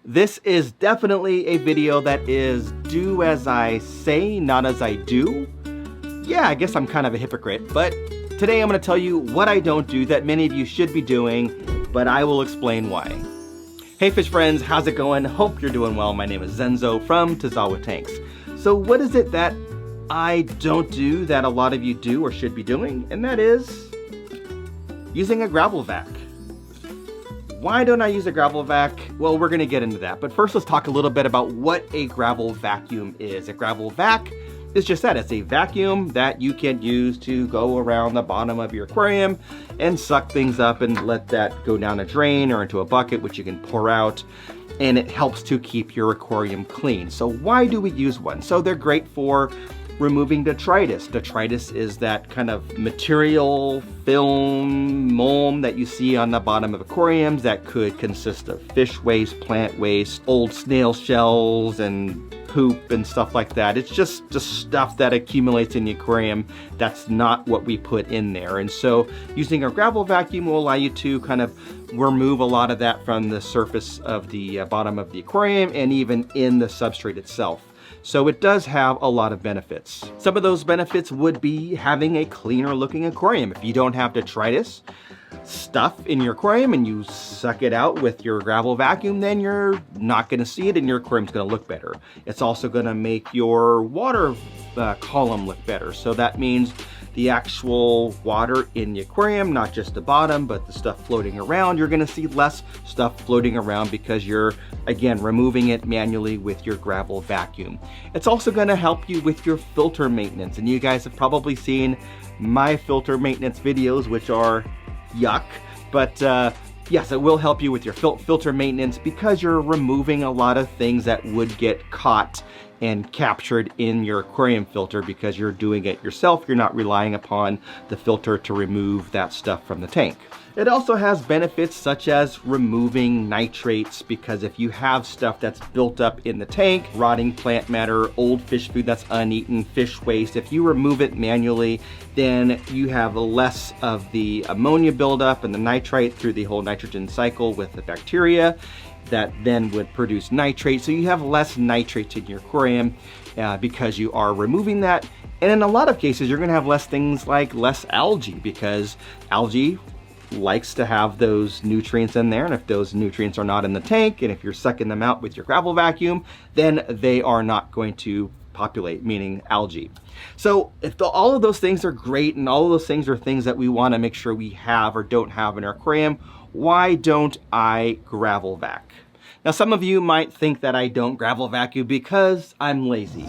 This is definitely a video that is do as I say, not as I do. Yeah, I guess I'm kind of a hypocrite, but today I'm going to tell you what I don't do that many of you should be doing, but I will explain why. Hey fish friends, how's it going? Hope you're doing well. My name is Zenzo from Tazawa Tanks. So what is it that I don't do that a lot of you do or should be doing? And that is using a gravel vac. Why don't I use a gravel vac? Well, we're gonna get into that, but first let's talk a little bit about what a gravel vacuum is. A gravel vac is just that, it's a vacuum that you can use to go around the bottom of your aquarium and suck things up and let that go down a drain or into a bucket, which you can pour out, and it helps to keep your aquarium clean. So why do we use one? So they're great for removing detritus. Detritus is that kind of material, film, mold that you see on the bottom of aquariums that could consist of fish waste, plant waste, old snail shells, and poop and stuff like that. It's just stuff that accumulates in the aquarium. That's not what we put in there. And so using a gravel vacuum will allow you to kind of remove a lot of that from the surface of the bottom of the aquarium and even in the substrate itself. So it does have a lot of benefits. Some of those benefits would be having a cleaner looking aquarium. If you don't have detritus stuff in your aquarium and you suck it out with your gravel vacuum, then you're not gonna see it and your aquarium's gonna look better. It's also gonna make your water column look better. So that means the actual water in the aquarium, not just the bottom, but the stuff floating around, you're gonna see less stuff floating around because you're, again, removing it manually with your gravel vacuum. It's also gonna help you with your filter maintenance. And you guys have probably seen my filter maintenance videos, which are yuck, but yes, it will help you with your filter maintenance because you're removing a lot of things that would get caught and captured in your aquarium filter because you're doing it yourself. You're not relying upon the filter to remove that stuff from the tank. It also has benefits such as removing nitrates, because if you have stuff that's built up in the tank, rotting plant matter, old fish food that's uneaten, fish waste, if you remove it manually, then you have less of the ammonia buildup and the nitrite through the whole nitrogen cycle with the bacteria that then would produce nitrate. So you have less nitrates in your aquarium because you are removing that. And in a lot of cases, you're gonna have less things like less algae, because algae likes to have those nutrients in there. And if those nutrients are not in the tank, and if you're sucking them out with your gravel vacuum, then they are not going to populate, meaning algae. So if all of those things are great and all of those things are things that we wanna make sure we have or don't have in our aquarium, why don't I gravel vac? Now, some of you might think that I don't gravel vacuum because I'm lazy.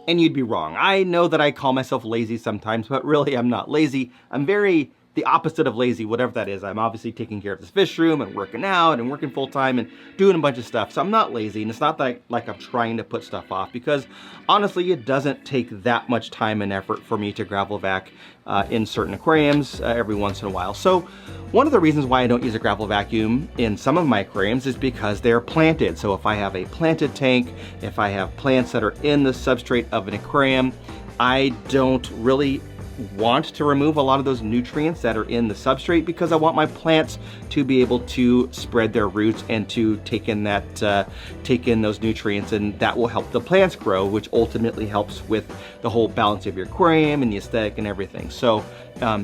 And you'd be wrong. I know that I call myself lazy sometimes, but really I'm not lazy. I'm the opposite of lazy, whatever that is. I'm obviously taking care of this fish room and working out and working full time and doing a bunch of stuff. So I'm not lazy, and it's not that like I'm trying to put stuff off, because honestly, it doesn't take that much time and effort for me to gravel vac in certain aquariums every once in a while. So one of the reasons why I don't use a gravel vacuum in some of my aquariums is because they're planted. So if I have a planted tank, if I have plants that are in the substrate of an aquarium, I don't really want to remove a lot of those nutrients that are in the substrate, because I want my plants to be able to spread their roots and to take in those nutrients, and that will help the plants grow, which ultimately helps with the whole balance of your aquarium and the aesthetic and everything. So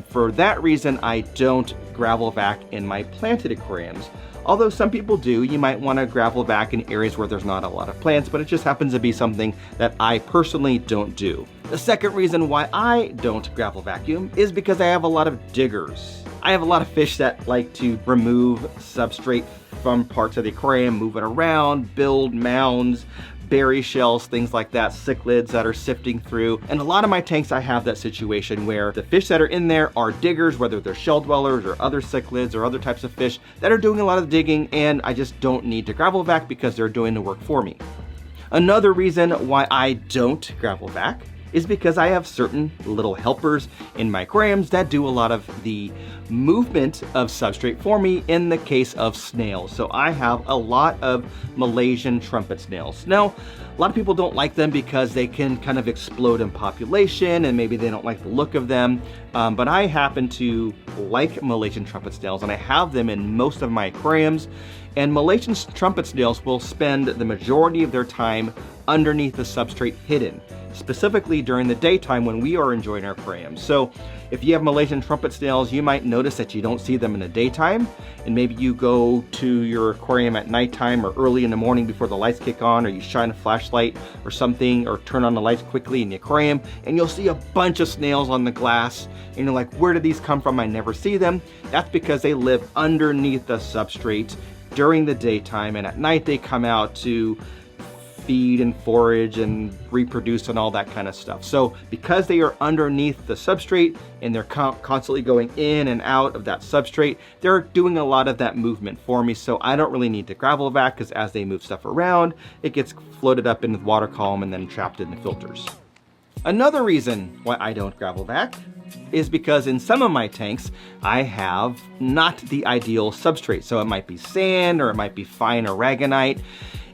for that reason, I don't gravel vac in my planted aquariums. Although some people do. You might want to gravel vac in areas where there's not a lot of plants, but it just happens to be something that I personally don't do. The second reason why I don't gravel vacuum is because I have a lot of diggers. I have a lot of fish that like to remove substrate from parts of the aquarium, move it around, build mounds, berry shells, things like that, cichlids that are sifting through. And a lot of my tanks, I have that situation where the fish that are in there are diggers, whether they're shell dwellers or other cichlids or other types of fish that are doing a lot of digging, and I just don't need to gravel vac because they're doing the work for me. Another reason why I don't gravel vac is because I have certain little helpers in my aquariums that do a lot of the movement of substrate for me in the case of snails. So I have a lot of Malaysian trumpet snails. Now, a lot of people don't like them because they can kind of explode in population and maybe they don't like the look of them. but I happen to like Malaysian trumpet snails, and I have them in most of my aquariums. And Malaysian trumpet snails will spend the majority of their time underneath the substrate hidden, specifically during the daytime when we are enjoying our aquariums. So if you have Malaysian trumpet snails, you might notice that you don't see them in the daytime, and maybe you go to your aquarium at nighttime or early in the morning before the lights kick on, or you shine a flashlight or something, or turn on the lights quickly in the aquarium, and you'll see a bunch of snails on the glass, and you're like, where did these come from? I never see them. That's because they live underneath the substrate during the daytime, and at night they come out to feed and forage and reproduce and all that kind of stuff. So because they are underneath the substrate and they're constantly going in and out of that substrate, they're doing a lot of that movement for me. So I don't really need to gravel vac, because as they move stuff around, it gets floated up into the water column and then trapped in the filters. Another reason why I don't gravel vac is because in some of my tanks, I have not the ideal substrate. So it might be sand, or it might be fine aragonite.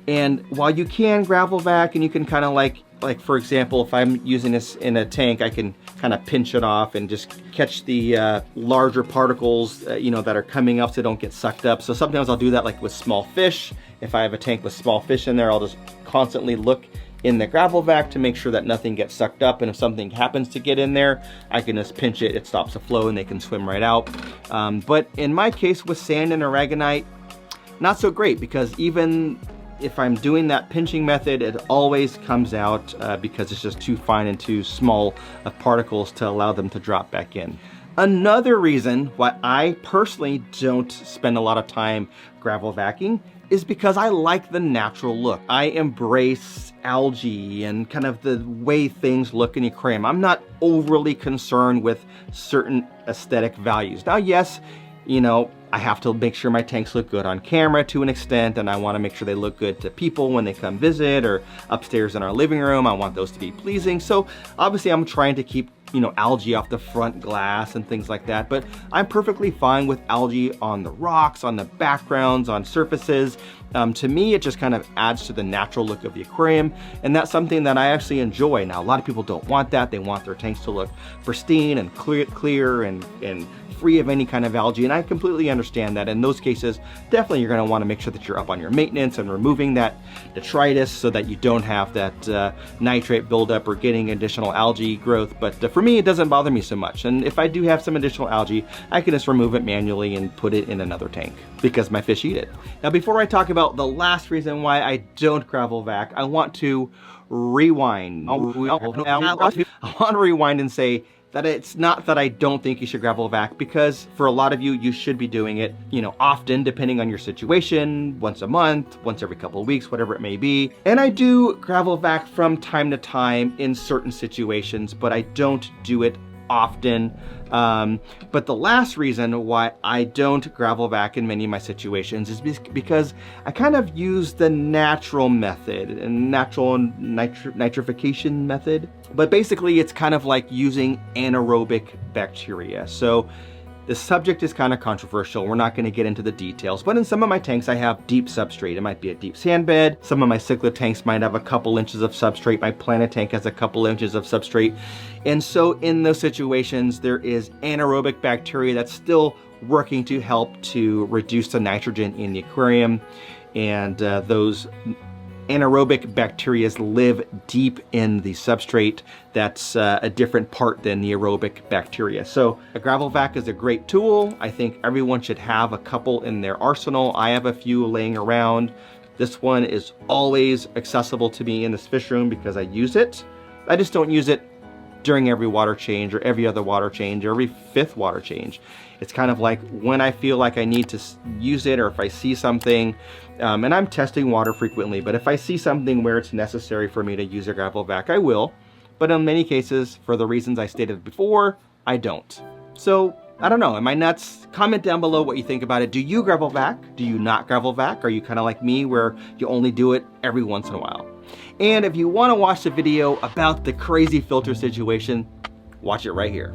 And while you can gravel vac, and you can kind of like for example, if I'm using this in a tank, I can kind of pinch it off and just catch the larger particles, you know, that are coming up so they don't get sucked up. So sometimes I'll do that like with small fish. If I have a tank with small fish in there, I'll just constantly look in the gravel vac to make sure that nothing gets sucked up, and if something happens to get in there, I can just pinch it, it stops the flow, and they can swim right out. But in my case with sand and aragonite, not so great, because even if I'm doing that pinching method, it always comes out because it's just too fine and too small of particles to allow them to drop back in. Another reason why I personally don't spend a lot of time gravel vacuuming is because I like the natural look. I embrace algae and kind of the way things look in the aquarium. I'm not overly concerned with certain aesthetic values. Now, yes, you know, I have to make sure my tanks look good on camera to an extent, and I want to make sure they look good to people when they come visit, or upstairs in our living room, I want those to be pleasing. So obviously I'm trying to keep, you know, algae off the front glass and things like that, but I'm perfectly fine with algae on the rocks, on the backgrounds, on surfaces. To me, it just kind of adds to the natural look of the aquarium, and that's something that I actually enjoy. Now, a lot of people don't want that. They want their tanks to look pristine and clear and free of any kind of algae, and I completely understand that. In those cases, definitely you're going to want to make sure that you're up on your maintenance and removing that detritus so that you don't have that nitrate buildup or getting additional algae growth. But for me, it doesn't bother me so much, and if I do have some additional algae, I can just remove it manually and put it in another tank because my fish eat it. Now, before I talk about the last reason why I don't gravel vac, I want to rewind. I want to rewind and say that it's not that I don't think you should gravel vac, because for a lot of you, you should be doing it, you know, often, depending on your situation, once a month, once every couple of weeks, whatever it may be. And I do gravel vac from time to time in certain situations, but I don't do it often. But the last reason why I don't gravel vac in many of my situations is because I kind of use the natural method, and natural nitrification method. But basically it's kind of like using anaerobic bacteria. So the subject is kind of controversial. We're not going to get into the details, but in some of my tanks I have deep substrate. It might be a deep sand bed. Some of my cichlid tanks might have a couple inches of substrate. My planet tank has a couple inches of substrate. And so in those situations, there is anaerobic bacteria that's still working to help to reduce the nitrogen in the aquarium. And those anaerobic bacteria live deep in the substrate. That's a different part than the aerobic bacteria. So a gravel vac is a great tool. I think everyone should have a couple in their arsenal. I have a few laying around. This one is always accessible to me in this fish room because I use it. I just don't use it during every water change or every other water change or every fifth water change. It's kind of like when I feel like I need to use it, or if I see something, and I'm testing water frequently, but if I see something where it's necessary for me to use a gravel vac, I will. But in many cases, for the reasons I stated before, I don't. So I don't know, am I nuts? Comment down below what you think about it. Do you gravel vac? Do you not gravel vac? Are you kind of like me where you only do it every once in a while? And if you want to watch the video about the crazy filter situation, watch it right here.